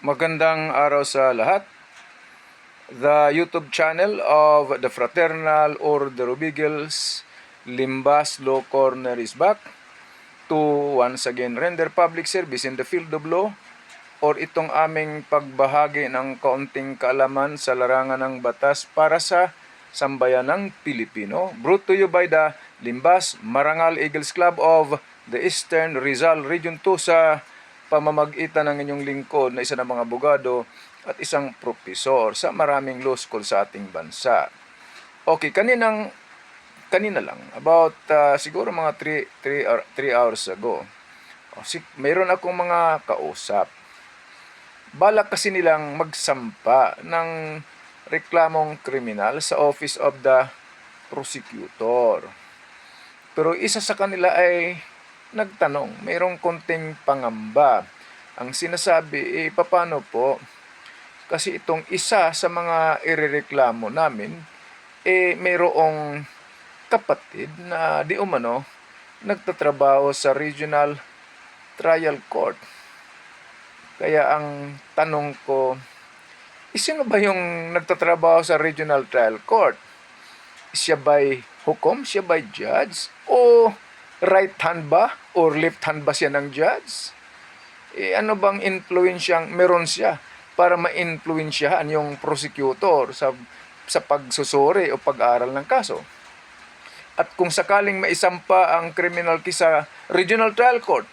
Magandang araw sa lahat. The YouTube channel of the Fraternal Order of Eagles, Limbas Law Corner is back to once again render public service in the field of law or itong aming pagbahagi ng kaunting kaalaman sa larangan ng batas para sa sambayanang Pilipino. Brought to you by the Limbas Marangal Eagles Club of the Eastern Rizal Region 2 sa pamamagitan ng inyong lingkod na isa ng mga abogado at isang propesor sa maraming law school sa ating bansa. Okay, kanina lang, about siguro mga 3 hours ago, mayroon akong mga kausap. Balak kasi nilang magsampa ng reklamong kriminal sa Office of the Prosecutor. Pero isa sa kanila ay nagtanong, mayroong konting pangamba. Ang sinasabi, paano po? Kasi itong isa sa mga irereklamo namin, mayroong kapatid na di umano nagtatrabaho sa Regional Trial Court. Kaya ang tanong ko, sino ba yung nagtatrabaho sa Regional Trial Court? Siya ba'y hukom? Siya ba'y judge? O right hand ba? Or left hand ba siya ng judge? Ano bang influensyang meron siya para ma-influensyahan yung prosecutor sa pagsusuri o pag-aaral ng kaso? At kung sakaling maisampa ang criminal case sa Regional Trial Court,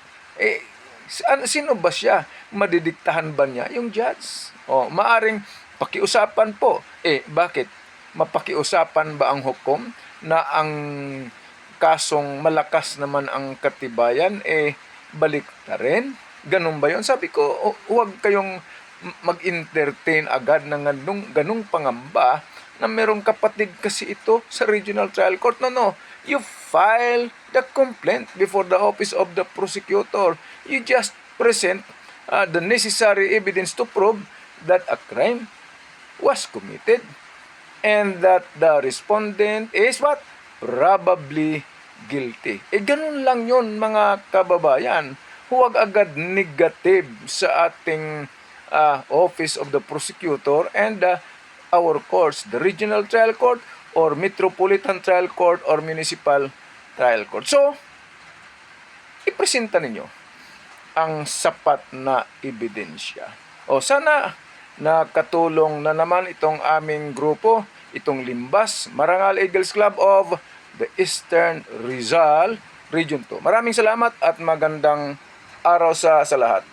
sino ba siya? Madidiktahan ba niya yung judge? Maaring pakiusapan po. Bakit? Mapakiusapan ba ang hukom na ang kasong malakas naman ang katibayan, balik na rin? Ganun ba yun? Sabi ko, huwag kayong mag-entertain agad ng ganung pangamba na merong kapatid kasi ito sa Regional Trial Court. No. You file the complaint before the Office of the Prosecutor. You just present the necessary evidence to prove that a crime was committed and that the respondent is what? Probably guilty. Ganun lang yun mga kababayan. Huwag agad negative sa ating Office of the Prosecutor and our courts, the Regional Trial Court or Metropolitan Trial Court or Municipal Trial Court. So, ipresenta ninyo ang sapat na ebidensya. Sana nakatulong na naman itong aming grupo, itong Limbas Marangal Eagles Club of the Eastern Rizal Region 2. Maraming salamat at magandang araw sa lahat.